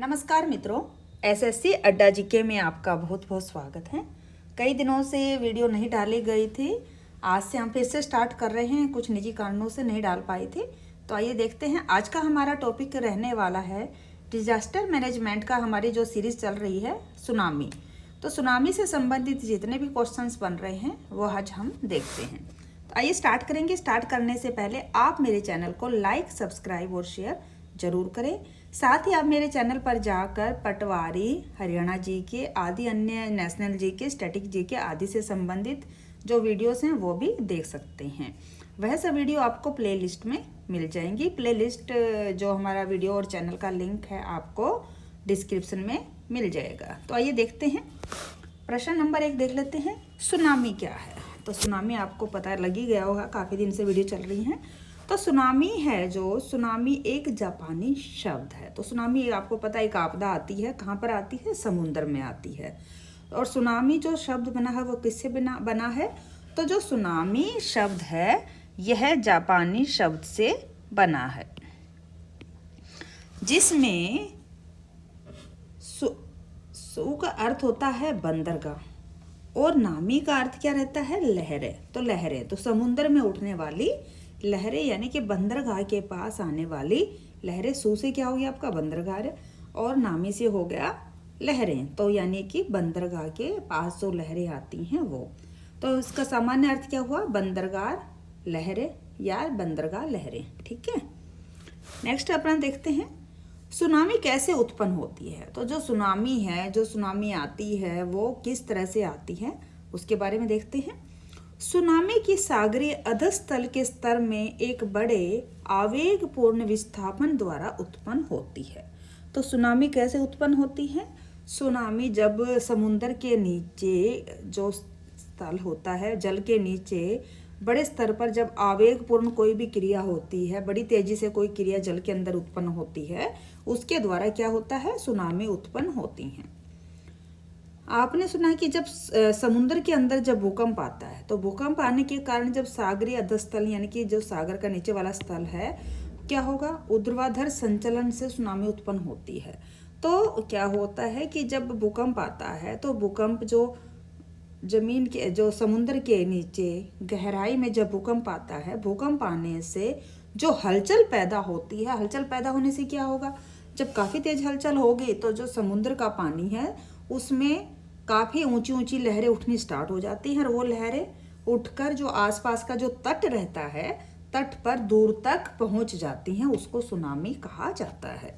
नमस्कार मित्रों, एसएससी अड्डा जीके में आपका बहुत बहुत स्वागत है। कई दिनों से वीडियो नहीं डाली गई थी। आज से हम फिर से स्टार्ट कर रहे हैं, कुछ निजी कारणों से नहीं डाल पाई थी। तो आइए देखते हैं। आज का हमारा टॉपिक रहने वाला है डिजास्टर मैनेजमेंट का। हमारी जो सीरीज चल रही है सुनामी, तो सुनामी से संबंधित जितने भी क्वेश्चंस बन रहे हैं वो आज हम देखते हैं। तो आइए स्टार्ट करेंगे। स्टार्ट करने से पहले आप मेरे चैनल को लाइक, सब्सक्राइब और शेयर जरूर करें। साथ ही आप मेरे चैनल पर जाकर पटवारी, हरियाणा जीके आदि अन्य नेशनल जीके, स्टैटिक जीके आदि से संबंधित जो वीडियोस हैं वो भी देख सकते हैं। वह सब वीडियो आपको प्लेलिस्ट में मिल जाएंगी। प्लेलिस्ट जो हमारा वीडियो और चैनल का लिंक है आपको डिस्क्रिप्शन में मिल जाएगा। तो आइए देखते हैं। प्रश्न नंबर 1 देख लेते हैं। सुनामी क्या है? तो सुनामी आपको पता लग ही गया होगा, काफ़ी दिन से वीडियो चल रही है। तो सुनामी है जो सुनामी एक जापानी शब्द है। तो सुनामी आपको पता है एक आपदा आती है, कहाँ पर आती है? समुद्र में आती है। और सुनामी जो शब्द बना है वो किससे बना है? तो जो सुनामी शब्द है यह जापानी शब्द से बना है, जिसमें सु का अर्थ होता है बंदरगाह और नामी का अर्थ क्या रहता है? लहरें। तो लहरें तो समुद्र में उठने वाली लहरें, यानी कि बंदरगाह के पास आने वाली लहरें। सू से क्या हो गया आपका? बंदरगाह, और नामी से हो गया लहरें। तो यानी कि बंदरगाह के पास जो लहरें आती हैं वो। तो इसका सामान्य अर्थ क्या हुआ? बंदरगाह लहरें या बंदरगाह लहरें। ठीक है। नेक्स्ट अपन देखते हैं सुनामी कैसे उत्पन्न होती है। तो जो सुनामी है, जो सुनामी आती है वो किस तरह से आती है उसके बारे में देखते हैं। सुनामी की सागरीय अधस्तल के स्तर में एक बड़े आवेगपूर्ण विस्थापन द्वारा उत्पन्न होती है। तो सुनामी कैसे उत्पन्न होती है? सुनामी जब समुद्र के नीचे जो स्थल होता है, जल के नीचे बड़े स्तर पर जब आवेगपूर्ण कोई भी क्रिया होती है, बड़ी तेजी से कोई क्रिया जल के अंदर उत्पन्न होती है, उसके द्वारा क्या होता है? सुनामी उत्पन्न होती हैं। आपने सुना है कि जब समुद्र के अंदर जब भूकंप आता है, तो भूकंप आने के कारण जब सागरीय अधस्तल यानी कि जो सागर का नीचे वाला स्थल है, क्या होगा? ऊर्ध्वाधर संचलन से सुनामी उत्पन्न होती है। तो क्या होता है कि जब भूकंप आता है तो भूकंप जो जमीन के, जो समुद्र के नीचे गहराई में जब भूकंप आता है, भूकंप आने से जो हलचल पैदा होती है, हलचल पैदा होने से क्या होगा? जब काफ़ी तेज हलचल होगी तो जो समुद्र का पानी है उसमें काफ़ी ऊंची ऊंची लहरें उठनी स्टार्ट हो जाती हैं, और वो लहरें उठकर जो आसपास का जो तट रहता है, तट पर दूर तक पहुंच जाती हैं। उसको सुनामी कहा जाता है।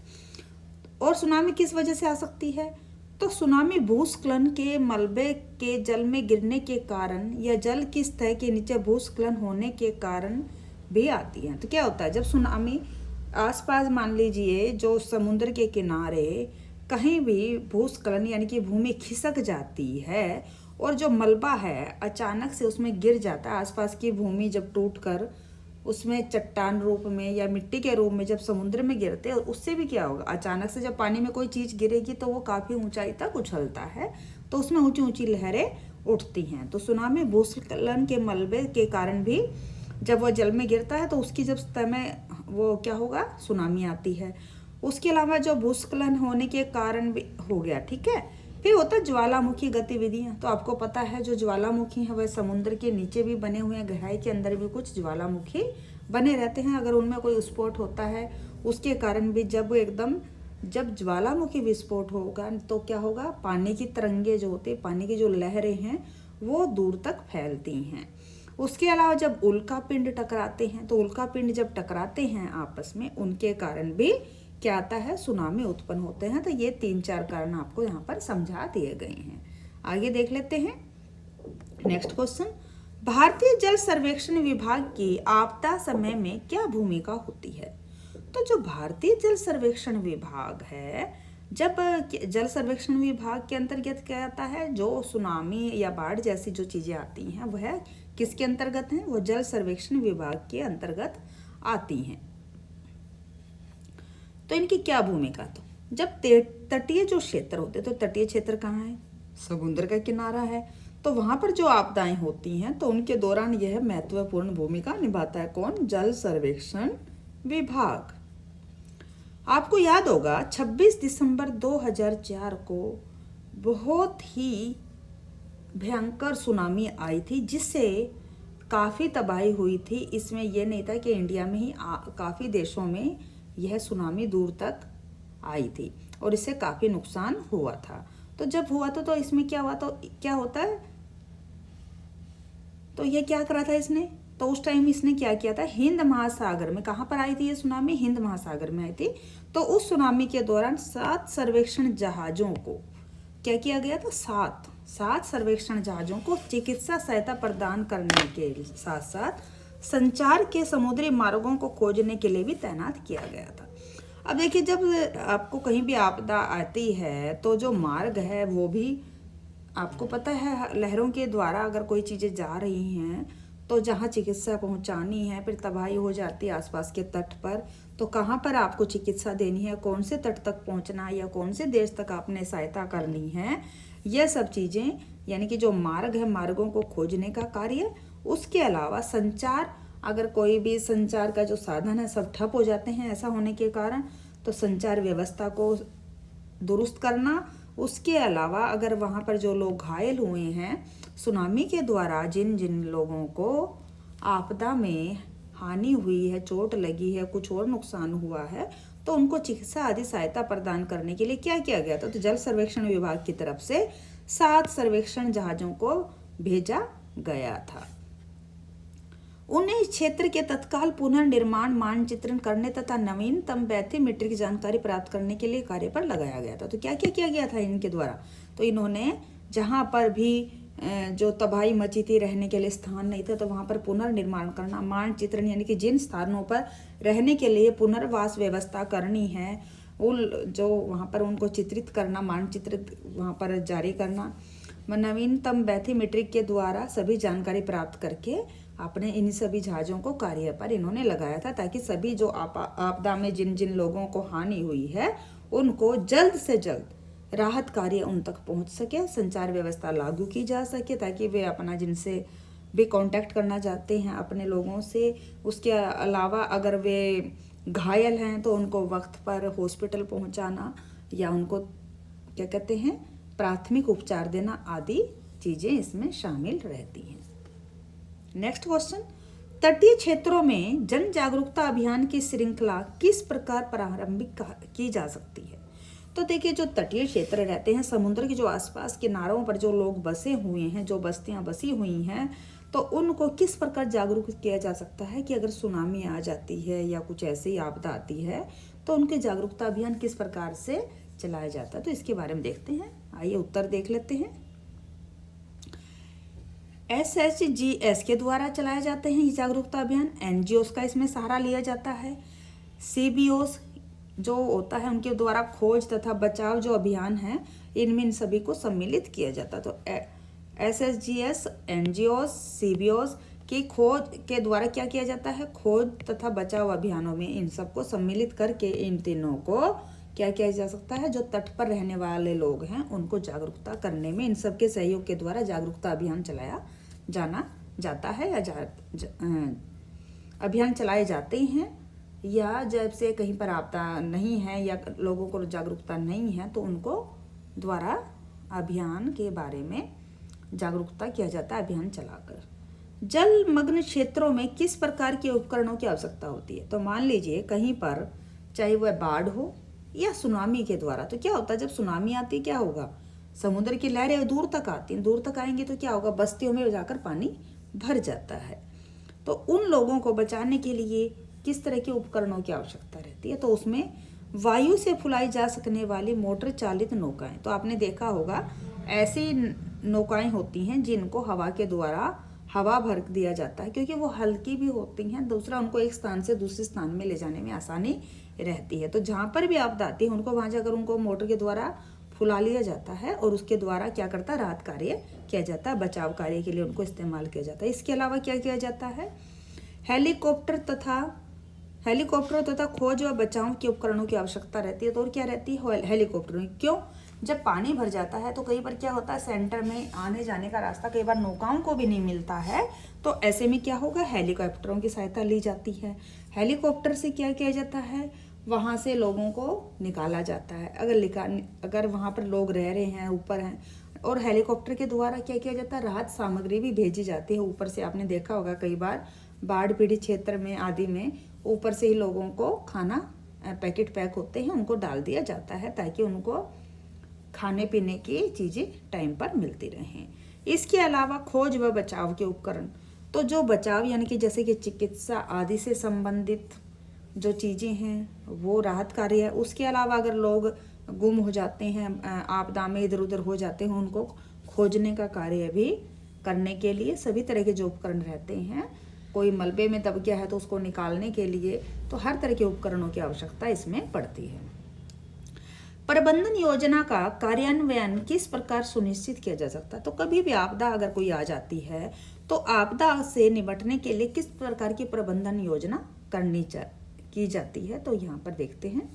और सुनामी किस वजह से आ सकती है? तो सुनामी भूस्खलन के मलबे के जल में गिरने के कारण या जल की सतह के नीचे भूस्खलन होने के कारण भी आती है। तो क्या होता है जब सुनामी आसपास, मान लीजिए जो समुद्र के किनारे कहीं भी भूस्खलन यानी कि भूमि खिसक जाती है और जो मलबा है अचानक से उसमें गिर जाता है, आसपास की भूमि जब टूटकर उसमें चट्टान रूप में या मिट्टी के रूप में जब समुद्र में गिरते हैं, उससे भी क्या होगा? अचानक से जब पानी में कोई चीज़ गिरेगी तो वो काफ़ी ऊंचाई तक उछलता है, तो उसमें ऊंची ऊंची लहरें उठती हैं। तो सुनामी भूस्खलन के मलबे के कारण भी जब वह जल में गिरता है तो उसकी जब सतह में वो क्या होगा? सुनामी आती है। उसके अलावा जो भूस्खलन होने के कारण भी हो गया। ठीक है। फिर होता है ज्वालामुखी गतिविधियां। तो आपको पता है जो ज्वालामुखी है वह समुद्र के नीचे भी बने हुए हैं, गहराई के अंदर भी कुछ ज्वालामुखी बने रहते हैं। अगर उनमें कोई विस्फोट होता है उसके कारण भी जब ज्वालामुखी विस्फोट होगा तो क्या होगा? पानी की तरंगे जो होते हैं, पानी की जो लहरें हैं वो दूर तक फैलती हैं। उसके अलावा जब उल्का पिंड टकराते हैं, तो उल्का पिंड जब टकराते हैं आपस में, उनके कारण भी क्या आता है? सुनामी उत्पन्न होते हैं। तो ये 3-4 कारण आपको यहाँ पर समझा दिए गए हैं। आगे देख लेते हैं नेक्स्ट क्वेश्चन। भारतीय जल सर्वेक्षण विभाग की आपदा समय में क्या भूमिका होती है? तो जो भारतीय जल सर्वेक्षण विभाग है, जब जल सर्वेक्षण विभाग के अंतर्गत क्या आता है? जो सुनामी या बाढ़ जैसी जो चीजें आती हैं वह किसके अंतर्गत हैं? वो जल सर्वेक्षण विभाग के अंतर्गत आती हैं। तो इनकी क्या भूमिका? तो जब तटीय जो क्षेत्र होते, तो तटीय क्षेत्र कहाँ है? समुद्र का किनारा है। तो वहां पर जो आपदाएं होती हैं तो उनके दौरान यह महत्वपूर्ण भूमिका निभाता है। कौन? जल सर्वेक्षण विभाग। आपको याद होगा 26 दिसंबर 2004 को बहुत ही भयंकर सुनामी आई थी, जिससे काफ़ी तबाही हुई थी। इसमें यह नहीं था कि इंडिया में ही काफ़ी देशों में यह सुनामी दूर तक आई थी और इससे काफ़ी नुकसान हुआ था। तो जब हुआ तो इसमें क्या हुआ, तो क्या होता है, तो ये क्या करा था इसने, तो उस टाइम इसने क्या किया था, हिंद महासागर में, कहाँ पर आई थी ये सुनामी, हिंद महासागर में आई थी। तो उस सुनामी के दौरान 7 सर्वेक्षण जहाज़ों को क्या किया गया था, सात सर्वेक्षण जहाज़ों को चिकित्सा सहायता प्रदान करने के साथ साथ संचार के समुद्री मार्गों को खोजने के लिए भी तैनात किया गया था। अब देखिए, जब आपको कहीं भी आपदा आती है तो जो मार्ग है वो भी आपको पता है, लहरों के द्वारा अगर कोई चीज़ें जा रही हैं तो जहाँ चिकित्सा पहुँचानी है, फिर तबाही हो जाती है आसपास के तट पर, तो कहाँ पर आपको चिकित्सा देनी है, कौन से तट तक पहुँचना है या कौन से देश तक आपने सहायता करनी है, यह सब चीज़ें, यानी कि जो मार्ग है, मार्गों को खोजने का कार्य। उसके अलावा संचार, अगर कोई भी संचार का जो साधन है सब ठप हो जाते हैं ऐसा होने के कारण, तो संचार व्यवस्था को दुरुस्त करना। उसके अलावा अगर वहाँ पर जो लोग घायल हुए हैं सुनामी के द्वारा, जिन जिन लोगों को आपदा में हानि हुई है, चोट लगी है, कुछ और नुकसान हुआ है, तो उनको चिकित्सा आदि सहायता प्रदान करने के लिए क्या किया गया था, तो जल सर्वेक्षण विभाग की तरफ से 7 सर्वेक्षण जहाज़ों को भेजा गया था। उन्हें इस क्षेत्र के तत्काल पुनर्निर्माण, मानचित्रण करने तथा नवीनतम बैथीमेट्रिक जानकारी प्राप्त करने के लिए कार्य पर लगाया गया था। तो क्या क्या किया गया था इनके द्वारा, तो इन्होंने जहाँ पर भी जो तबाही मची थी, रहने के लिए स्थान नहीं था, तो वहाँ पर पुनर्निर्माण करना, मानचित्रण यानी कि जिन स्थानों पर रहने के लिए पुनर्वास व्यवस्था करनी है, उन जो वहाँ पर उनको चित्रित करना, मानचित्र वहाँ पर जारी करना, नवीनतम बैथीमेट्रिक के द्वारा सभी जानकारी प्राप्त करके आपने इन सभी जहाज़ों को कार्य पर इन्होंने लगाया था, ताकि सभी जो आपदा में जिन जिन लोगों को हानि हुई है उनको जल्द से जल्द राहत कार्य उन तक पहुंच सके, संचार व्यवस्था लागू की जा सके, ताकि वे अपना जिनसे भी कांटेक्ट करना चाहते हैं अपने लोगों से, उसके अलावा अगर वे घायल हैं तो उनको वक्त पर हॉस्पिटल पहुंचाना या उनको क्या कहते हैं प्राथमिक उपचार देना आदि चीज़ें इसमें शामिल रहती हैं। नेक्स्ट क्वेश्चन, तटीय क्षेत्रों में जन जागरूकता अभियान की श्रृंखला किस प्रकार प्रारंभिक की जा सकती है। तो देखिए, जो तटीय क्षेत्र रहते हैं, समुद्र के जो आसपास किनारों पर जो लोग बसे हुए हैं, जो बस्तियां बसी हुई हैं, तो उनको किस प्रकार जागरूक किया जा सकता है कि अगर सुनामी आ जाती है या कुछ ऐसी आपदा आती है तो उनके जागरूकता अभियान किस प्रकार से चलाया जाता है। तो इसके बारे में देखते हैं, आइए उत्तर देख लेते हैं। SHGS के द्वारा चलाए जाते हैं ये जागरूकता अभियान, NGOs का इसमें सहारा लिया जाता है, CBOs जो होता है उनके द्वारा खोज तथा बचाव जो अभियान है इनमें इन सभी को सम्मिलित किया जाता है। तो SHGS, NGOs, CBOs की खोज के द्वारा क्या किया जाता है, खोज तथा बचाव अभियानों में इन सबको सम्मिलित करके इन तीनों को क्या किया जा सकता है, जो तट पर रहने वाले लोग हैं उनको जागरूकता करने में इन सबके सहयोग के द्वारा जागरूकता अभियान चलाया जाना जाता है या अभियान चलाए जाते हैं। या जब से कहीं पर आपदा नहीं है या लोगों को जागरूकता नहीं है तो उनको द्वारा अभियान के बारे में जागरूकता किया जाता है अभियान चलाकर। जलमग्न क्षेत्रों में किस प्रकार के उपकरणों की आवश्यकता होती है। तो मान लीजिए कहीं पर चाहे वह बाढ़ हो या सुनामी के द्वारा, तो क्या होता है जब सुनामी आती क्या होगा, समुद्र की लहरें दूर तक आती हैं, दूर तक आएंगी तो क्या होगा, बस्तियों में जाकर पानी भर जाता है। तो उन लोगों को बचाने के लिए किस तरह के उपकरणों की आवश्यकता रहती है। तो उसमें वायु से फुलाई जा सकने वाली मोटर चालित नौकाएं, तो आपने देखा होगा ऐसी नौकाएं होती हैं जिनको हवा के द्वारा हवा भर दिया जाता है, क्योंकि वो हल्की भी होती हैं, दूसरा उनको एक स्थान से दूसरे स्थान में ले जाने में आसानी रहती है। तो जहाँ पर भी आपदा आती है उनको वहाँ जाकर उनको मोटर के द्वारा फुला लिया जाता है और उसके द्वारा क्या करता है, राहत कार्य किया जाता है, बचाव कार्य के लिए उनको इस्तेमाल किया जाता है। इसके अलावा क्या किया जाता है, हेलीकॉप्टर तथा खोज व बचाव के उपकरणों की आवश्यकता रहती है। तो और क्या रहती है, हेलीकॉप्टर में। क्यों, जब पानी भर जाता है तो कई बार क्या होता है, सेंटर में आने जाने का रास्ता कई बार नौकाओं को भी नहीं मिलता है, तो ऐसे में क्या होगा, हेलीकॉप्टरों की सहायता ली जाती है। हेलीकॉप्टर से क्या किया जाता है, वहाँ से लोगों को निकाला जाता है। अगर वहाँ पर लोग रह रहे हैं, ऊपर हैं, और हेलीकॉप्टर के द्वारा क्या किया जाता है, राहत सामग्री भी भेजी जाती है ऊपर से। आपने देखा होगा कई बार बाढ़ पीड़ित क्षेत्र में आदि में ऊपर से ही लोगों को खाना पैकेट पैक होते हैं उनको डाल दिया जाता है, ताकि उनको खाने पीने की चीज़ें टाइम पर मिलती रहें। इसके अलावा खोज व बचाव के उपकरण, तो जो बचाव यानी कि जैसे कि चिकित्सा आदि से संबंधित जो चीज़ें हैं वो राहत कार्य है। उसके अलावा अगर लोग गुम हो जाते हैं, आपदा में इधर उधर हो जाते हैं, उनको खोजने का कार्य भी करने के लिए सभी तरह के जो उपकरण रहते हैं, कोई मलबे में दब गया है तो उसको निकालने के लिए, तो हर तरह के उपकरणों की आवश्यकता इसमें पड़ती है। प्रबंधन योजना का कार्यान्वयन किस प्रकार सुनिश्चित किया जा सकता है? तो कभी भी आपदा अगर कोई आ जाती है तो आपदा से निपटने के लिए किस प्रकार की प्रबंधन योजना की जाती है, तो यहाँ पर देखते हैं।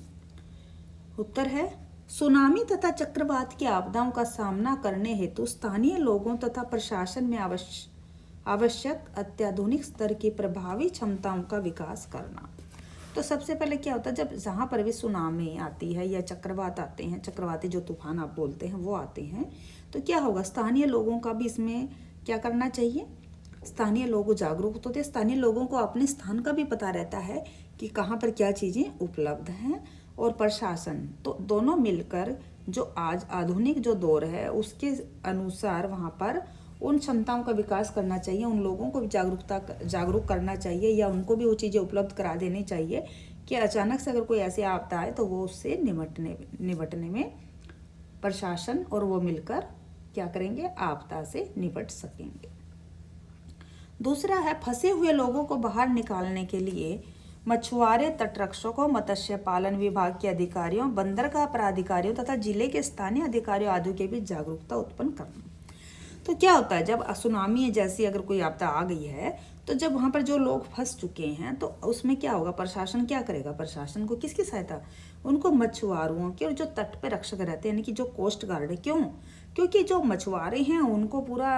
उत्तर है सुनामी तथा चक्रवात की आपदाओं का सामना करने हेतु स्थानीय लोगों तथा प्रशासन में आवश्यक अत्याधुनिक स्तर की प्रभावी क्षमताओं का विकास करना। तो सबसे पहले क्या होता है, जब जहाँ पर भी सुनामी आती है या चक्रवात आते हैं, चक्रवाती जो तूफान आप बोलते हैं वो आते हैं, तो क्या होगा, स्थानीय लोगों का भी इसमें क्या करना चाहिए, स्थानीय लोग जागरूक होते हैं। स्थानीय लोगों को अपने स्थान का भी पता रहता है कि कहाँ पर क्या चीज़ें उपलब्ध हैं, और प्रशासन, तो दोनों मिलकर जो आज आधुनिक जो दौर है उसके अनुसार वहाँ पर उन क्षमताओं का विकास करना चाहिए, उन लोगों को भी जागरूक करना चाहिए, या उनको भी वो चीज़ें उपलब्ध करा देनी चाहिए कि अचानक से अगर कोई ऐसी आपदा आए तो वो उससे निपटने में प्रशासन और वो मिलकर क्या करेंगे, आपदा से निपट सकेंगे। दूसरा है फंसे हुए लोगों को बाहर निकालने के लिए मछुआरे, तटरक्षकों, मत्स्य पालन विभाग के अधिकारियों, बंदरगाह प्राधिकारियों तथा जिले के स्थानीय अधिकारियों आदि के बीच जागरूकता उत्पन्न करना। तो क्या होता है, जब सुनामी जैसी अगर कोई आपदा आ गई है तो जब वहाँ पर जो लोग फंस चुके हैं तो उसमें क्या होगा, प्रशासन क्या करेगा, प्रशासन को किसकी सहायता, उनको मछुआरों के, और जो तट पे रक्षक रहते हैं यानी कि जो कोस्ट गार्ड है। क्यों, क्योंकि जो मछुआरे हैं उनको पूरा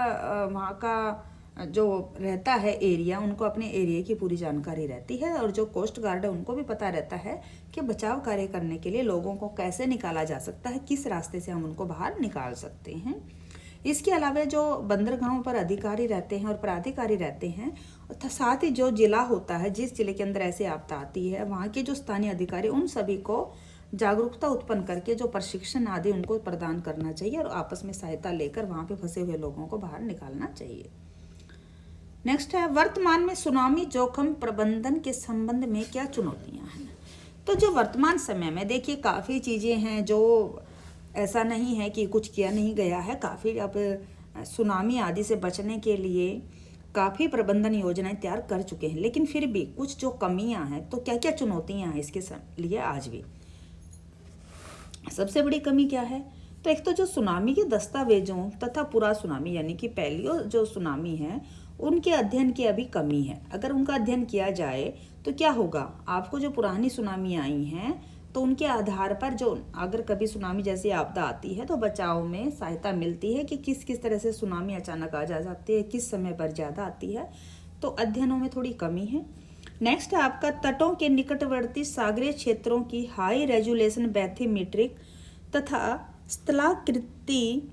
वहाँ का जो रहता है एरिया, उनको अपने एरिया की पूरी जानकारी रहती है, और जो कोस्ट गार्ड है उनको भी पता रहता है कि बचाव कार्य करने के लिए लोगों को कैसे निकाला जा सकता है, किस रास्ते से हम उनको बाहर निकाल सकते हैं। इसके अलावा जो बंदरगाहों पर अधिकारी रहते हैं और प्राधिकारी रहते हैं, साथ ही जो जिला होता है, जिस जिले के अंदर ऐसी आपदा आती है, वहाँ के जो स्थानीय अधिकारी, उन सभी को जागरूकता उत्पन्न करके जो प्रशिक्षण आदि उनको प्रदान करना चाहिए, और आपस में सहायता लेकर वहाँ पे फंसे हुए लोगों को बाहर निकालना चाहिए। नेक्स्ट है वर्तमान में सुनामी जोखिम प्रबंधन के संबंध में क्या चुनौतियां हैं। तो जो वर्तमान समय में देखिए काफ़ी चीज़ें हैं, जो ऐसा नहीं है कि कुछ किया नहीं गया है, काफ़ी अब सुनामी आदि से बचने के लिए काफ़ी प्रबंधन योजनाएं तैयार कर चुके हैं, लेकिन फिर भी कुछ जो कमियां हैं, तो क्या क्या चुनौतियां हैं इसके लिए आज भी। सबसे बड़ी कमी क्या है, तो एक तो जो सुनामी के दस्तावेजों तथा पूरा सुनामी यानी कि पहली जो सुनामी है उनके अध्ययन की अभी कमी है। अगर उनका अध्ययन किया जाए तो क्या होगा, आपको जो पुरानी सुनामी आई हैं तो उनके आधार पर जो अगर कभी सुनामी जैसी आपदा आती है तो बचाव में सहायता मिलती है कि किस किस तरह से सुनामी अचानक आ जा सकती है, किस समय पर ज़्यादा आती है, तो अध्ययनों में थोड़ी कमी है। नेक्स्ट है आपका तटों के निकटवर्ती सागरीय क्षेत्रों की हाई रेजुलेशन बैथीमीट्रिक तथा स्थलाकृति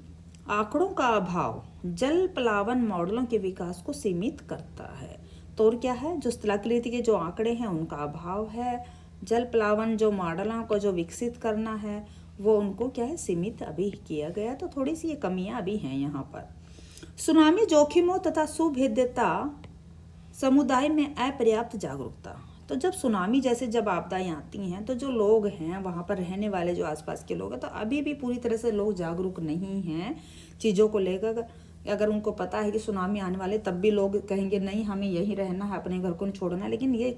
आंकड़ों का अभाव जल प्लावन मॉडलों के विकास को सीमित करता है। तो और क्या है, जो स्थलाकृति के जो आंकड़े हैं उनका अभाव है, जल प्लावन जो मॉडलों को जो विकसित करना है वो उनको क्या है, सीमित अभी किया गया, तो थोड़ी सी ये कमियां अभी हैं यहाँ पर। सुनामी जोखिमों तथा सुभेद्यता समुदाय में अपर्याप्त जागरूकता। तो जब सुनामी जैसे जब आपदाएं आती हैं तो जो लोग हैं वहाँ पर रहने वाले जो आसपास के लोग हैं, तो अभी भी पूरी तरह से लोग जागरूक नहीं हैं चीज़ों को लेकर। अगर उनको पता है कि सुनामी आने वाले, तब भी लोग कहेंगे नहीं हमें यहीं रहना है, अपने घर को नहीं छोड़ना है। लेकिन ये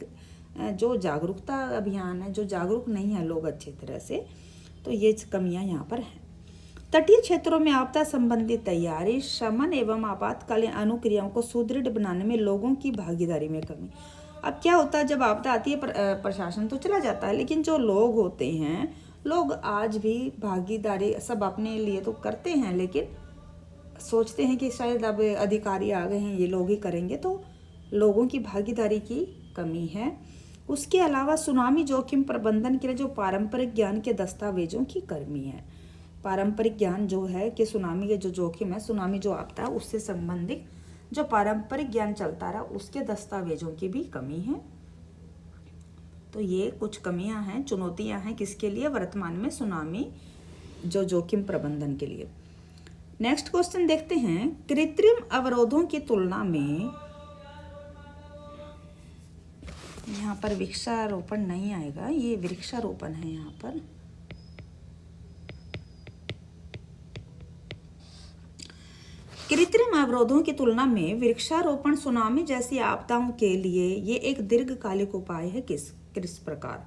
जो जागरूकता अभियान है, जो जागरूक नहीं है लोग अच्छी तरह से, तो ये कमियाँ यहाँ पर हैं। तटीय क्षेत्रों में आपदा संबंधी तैयारी, शमन एवं आपातकालीन अनुक्रियाओं को सुदृढ़ बनाने में लोगों की भागीदारी में कमी। अब क्या होता है, जब आपदा आती है प्रशासन तो चला जाता है, लेकिन जो लोग होते हैं, लोग आज भी भागीदारी सब अपने लिए तो करते हैं, लेकिन सोचते हैं कि शायद अब अधिकारी आ गए हैं ये लोग ही करेंगे, तो लोगों की भागीदारी की कमी है। उसके अलावा सुनामी जोखिम प्रबंधन के लिए जो पारंपरिक ज्ञान के दस्तावेजों की कमी है। पारंपरिक ज्ञान जो है कि सुनामी के जो जोखिम है, सुनामी जो आपदा है उससे संबंधित जो पारंपरिक ज्ञान चलता रहा उसके दस्तावेजों की भी कमी है। तो ये कुछ कमियां हैं, चुनौतियां हैं किसके लिए, वर्तमान में सुनामी जो जोखिम प्रबंधन के लिए। नेक्स्ट क्वेश्चन देखते हैं, कृत्रिम अवरोधों की तुलना में, यहाँ पर वृक्षारोपण नहीं आएगा, ये वृक्षारोपण है यहाँ पर। कृत्रिम अवरोधों की तुलना में वृक्षारोपण सुनामी जैसी आपदाओं के लिए ये एक दीर्घकालिक उपाय है। किस प्रकार?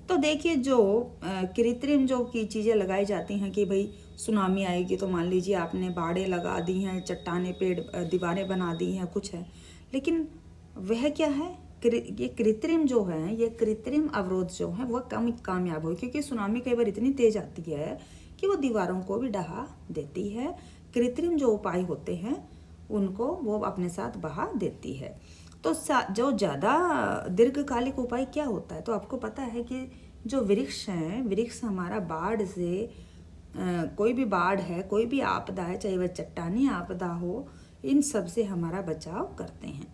तो देखिए, जो कृत्रिम जो की चीज़ें लगाई जाती हैं कि भाई सुनामी आएगी तो मान लीजिए आपने बाड़े लगा दी हैं, चट्टाने पेड़ दीवारें बना दी हैं, कुछ है, लेकिन वह क्या है, ये कृत्रिम जो है, ये कृत्रिम अवरोध जो है वह कम कामयाब हो, क्योंकि सुनामी कई बार इतनी तेज आती है कि वो दीवारों को भी ढहा देती है। कृत्रिम जो उपाय होते हैं उनको वो अपने साथ बहा देती है। तो जो ज़्यादा दीर्घकालिक उपाय क्या होता है, तो आपको पता है कि जो वृक्ष हैं, वृक्ष हमारा बाढ़ से कोई भी बाढ़ है, कोई भी आपदा है, चाहे वह चट्टानी आपदा हो, इन सब से हमारा बचाव करते हैं।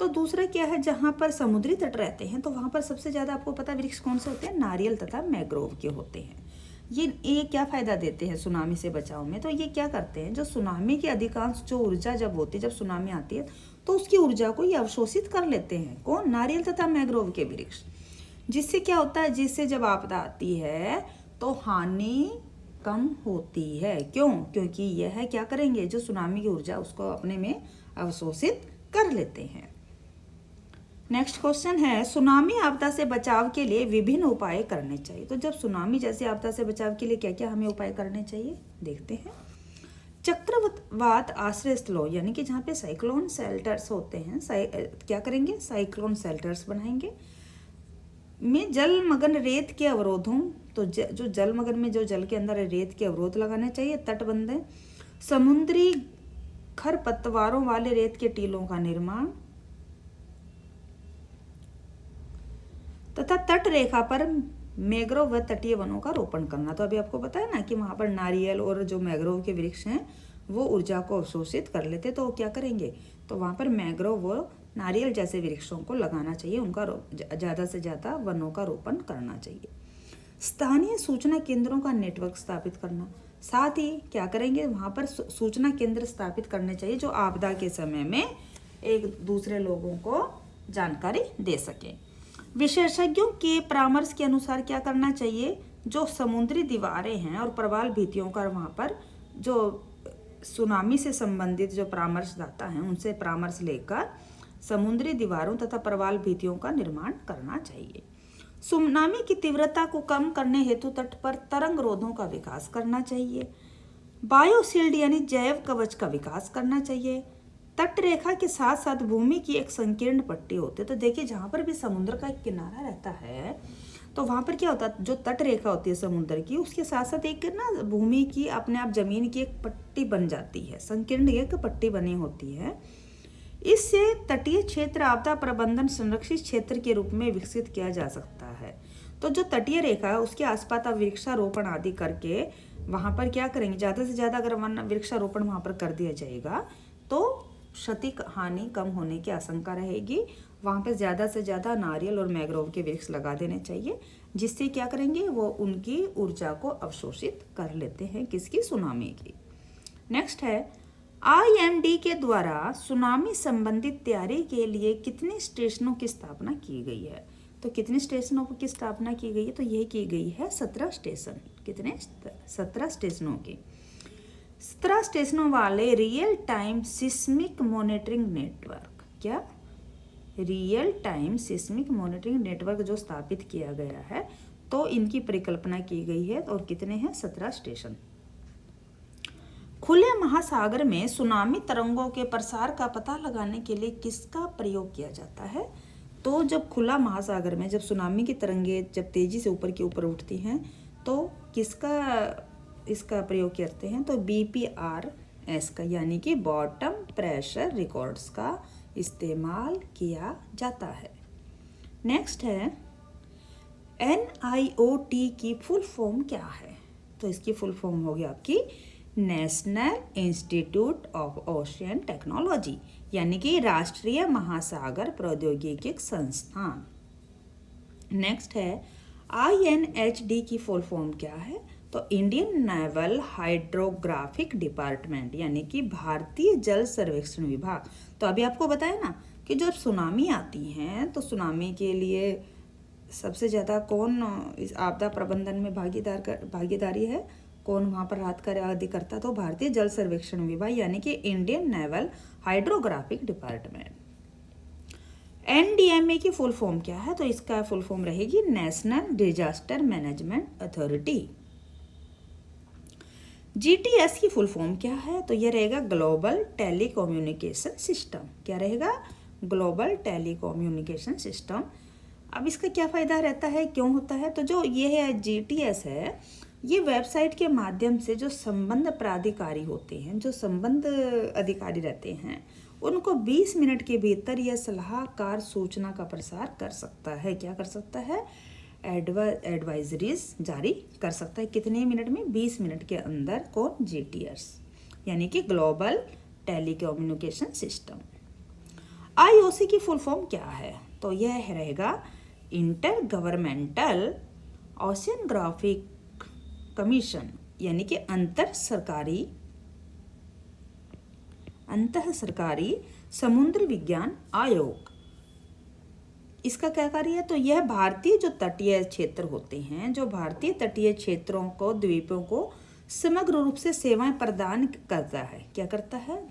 तो दूसरा क्या है, जहाँ पर समुद्री तट रहते हैं तो वहाँ पर सबसे ज़्यादा आपको पता है वृक्ष कौन से होते हैं, नारियल तथा मैंग्रोव के होते हैं। ये क्या फ़ायदा देते हैं सुनामी से बचाव में, तो ये क्या करते हैं, जो सुनामी की अधिकांश जो ऊर्जा जब होती है, जब सुनामी आती है तो उसकी ऊर्जा को ये अवशोषित कर लेते हैं। कौन? नारियल तथा मैंग्रोव के वृक्ष। जिससे क्या होता है, जिससे जब आपदा आती है तो हानि कम होती है। क्यों? क्योंकि यह क्या करेंगे, जो सुनामी की ऊर्जा उसको अपने में अवशोषित कर लेते हैं। नेक्स्ट क्वेश्चन है, सुनामी आपदा से बचाव के लिए विभिन्न उपाय करने चाहिए। तो जब सुनामी जैसी आपदा से बचाव के लिए क्या क्या हमें उपाय करने चाहिए, देखते हैं। चक्रवात आश्रय स्थलों, यानी कि जहाँ पे साइक्लोन शेल्टर्स होते हैं, क्या करेंगे, साइक्लोन शेल्टर्स बनाएंगे। में जलमग्न रेत के अवरोधों, तो जो जलमग्न में जो जल के अंदर है, रेत के अवरोध लगाने चाहिए। तटबंधें, समुद्री खरपतवारों वाले रेत के टीलों का निर्माण तथा तट रेखा पर मैंग्रोव व तटीय वनों का रोपण करना। तो अभी आपको पता है ना कि वहाँ पर नारियल और जो मैंग्रोव के वृक्ष हैं वो ऊर्जा को अवशोषित कर लेते, तो क्या करेंगे, तो वहाँ पर मैंग्रोव व नारियल जैसे वृक्षों को लगाना चाहिए, उनका ज़्यादा से ज़्यादा वनों का रोपण करना चाहिए। स्थानीय सूचना केंद्रों का नेटवर्क स्थापित करना, साथ ही क्या करेंगे, वहाँ पर सूचना केंद्र स्थापित करने चाहिए जो आपदा के समय में एक दूसरे लोगों को जानकारी दे सके। विशेषज्ञों के परामर्श के अनुसार क्या करना चाहिए, जो समुद्री दीवारें हैं और प्रवाल भित्तियों का वहाँ पर जो सुनामी से संबंधित जो परामर्शदाता हैं उनसे परामर्श लेकर समुद्री दीवारों तथा प्रवाल भित्तियों का निर्माण करना चाहिए। सुनामी की तीव्रता को कम करने हेतु तट पर तरंग रोधों का विकास करना चाहिए। बायोशील्ड यानी जैव कवच का विकास करना चाहिए। तट रेखा के साथ साथ भूमि की एक संकीर्ण पट्टी होती है। तो देखिए, जहाँ पर भी समुद्र का एक किनारा रहता है तो वहाँ पर क्या होता है, जो तट रेखा होती है समुद्र की, उसके साथ साथ एक ना भूमि की अपने आप जमीन की एक पट्टी बन जाती है, संकीर्ण एक पट्टी बनी होती है। इससे तटीय क्षेत्र आपदा प्रबंधन संरक्षित क्षेत्र के रूप में विकसित किया जा सकता है। तो जो तटीय रेखा है उसके आसपास आप वृक्षारोपण आदि करके वहाँ पर क्या करेंगे, ज़्यादा से ज़्यादा अगर वृक्षारोपण वहाँ पर कर दिया जाएगा तो क्षति हानि कम होने की आशंका रहेगी। वहाँ पे ज़्यादा से ज़्यादा नारियल और मैंग्रोव के वृक्ष लगा देने चाहिए, जिससे क्या करेंगे, वो उनकी ऊर्जा को अवशोषित कर लेते हैं, किसकी, सुनामी की। नेक्स्ट है, IMD के द्वारा सुनामी संबंधित तैयारी के लिए कितने स्टेशनों की स्थापना की गई है। तो कितने स्टेशनों की स्थापना की गई है, तो यह की गई है 17 स्टेशन। कितने? 17 स्टेशनों की। 17 स्टेशनों वाले real time seismic monitoring network, क्या, real time seismic monitoring network जो स्थापित किया गया है, तो इनकी परिकल्पना की गई है। और कितने हैं? 17 स्टेशन। खुले महासागर में सुनामी तरंगों के प्रसार का पता लगाने के लिए किसका प्रयोग किया जाता है। तो जब खुला महासागर में जब सुनामी की तरंगे जब तेजी से ऊपर के ऊपर उठती हैं तो किसका इसका प्रयोग करते हैं, तो BPRS का, यानी कि बॉटम प्रेशर रिकॉर्ड्स का इस्तेमाल किया जाता है। नेक्स्ट है NIOT की फुल फॉर्म क्या है? तो इसकी फुल फॉर्म होगी आपकी national institute of ocean technology, यानी कि राष्ट्रीय महासागर प्रौद्योगिकी संस्थान। नेक्स्ट है INHD की फुल फॉर्म क्या है? तो इंडियन नेवल हाइड्रोग्राफिक डिपार्टमेंट, यानी कि भारतीय जल सर्वेक्षण विभाग। तो अभी आपको बताया ना कि जब सुनामी आती हैं तो सुनामी के लिए सबसे ज़्यादा कौन इस आपदा प्रबंधन में भागीदारी है, कौन वहाँ पर राहत कार्य आदि करता? तो भारतीय जल सर्वेक्षण विभाग, यानी कि Indian naval hydrographic department. NDMA की फुल फॉर्म क्या है? तो इसका फुल फॉर्म रहेगी national disaster management authority. GTS की फुल फॉर्म क्या है? तो यह रहेगा ग्लोबल टेलीकम्युनिकेशन सिस्टम। क्या रहेगा? Global telecommunication system. अब इसका क्या फ़ायदा रहता है, क्यों होता है? तो जो ये है GTS है, ये वेबसाइट के माध्यम से जो संबंध प्राधिकारी होते हैं, जो संबंध अधिकारी रहते हैं, उनको 20 मिनट के भीतर यह सलाहकार सूचना का प्रसार कर सकता है। क्या कर सकता है? एडवाइजरीज जारी कर सकता है। कितने मिनट में? 20 मिनट के अंदर। कौन? GTS, यानी कि ग्लोबल टेलीकम्युनिकेशन सिस्टम। IOC की फुल फॉर्म क्या है? तो यह रहेगा इंटर गवर्नमेंटल ओशियनोग्राफिक कमीशन, यानी कि अंतर सरकारी समुद्र विज्ञान आयोग। इसका क्या कार्य है? तो यह भारतीय जो तटीय क्षेत्र होते हैं, जो भारतीय तटीय क्षेत्रों को, द्वीपों को समग्र रूप से सेवाएं प्रदान करता है। क्या करता है?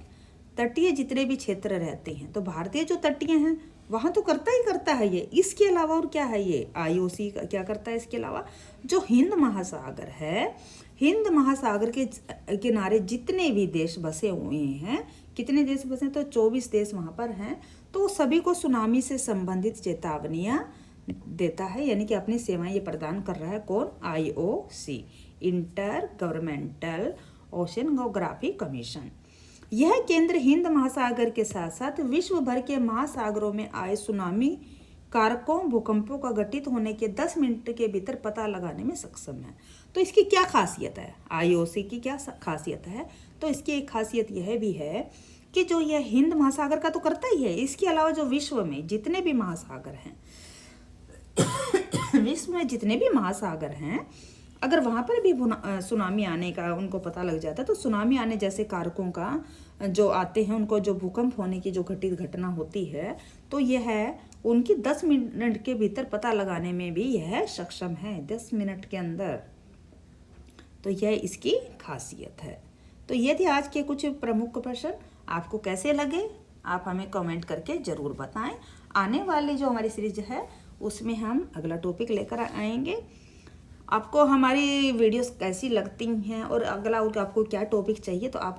तटीय जितने भी क्षेत्र रहते हैं, तो भारतीय जो तटीय हैं वहाँ तो करता है ये। इसके अलावा और क्या है? ये IOC का क्या करता है? इसके अलावा जो हिंद महासागर है, हिंद महासागर के किनारे जितने भी देश बसे हुए हैं, कितने देश बसे? तो 24 देश वहाँ पर हैं। तो सभी को सुनामी से संबंधित चेतावनियाँ देता है, यानी कि अपनी सेवाएं ये प्रदान कर रहा है। कौन? IOC, inter governmental oceanography commission. यह केंद्र हिंद महासागर के साथ साथ विश्व भर के महासागरों में आए सुनामी कारकों, भूकंपों का घटित होने के 10 मिनट के भीतर पता लगाने में सक्षम है। तो इसकी क्या खासियत है? IOC की क्या खासियत है? तो इसकी एक खासियत यह भी है कि जो यह हिंद महासागर का तो करता ही है, इसके अलावा जो विश्व में जितने भी महासागर हैं विश्व में जितने भी महासागर हैं, अगर वहाँ पर भी सुनामी आने का उनको पता लग जाता है, तो सुनामी आने जैसे कारकों का जो आते हैं, उनको जो भूकंप होने की जो घटित घटना होती है, तो यह है उनकी 10 मिनट के भीतर पता लगाने में भी यह सक्षम है, 10 मिनट के अंदर। तो यह इसकी खासियत है। तो ये थे आज के कुछ प्रमुख प्रश्न। आपको कैसे लगे आप हमें कमेंट करके ज़रूर बताएं। आने वाली जो हमारी सीरीज है उसमें हम अगला टॉपिक लेकर आएंगे। आपको हमारी वीडियोस कैसी लगती हैं और अगला आपको क्या टॉपिक चाहिए, तो आप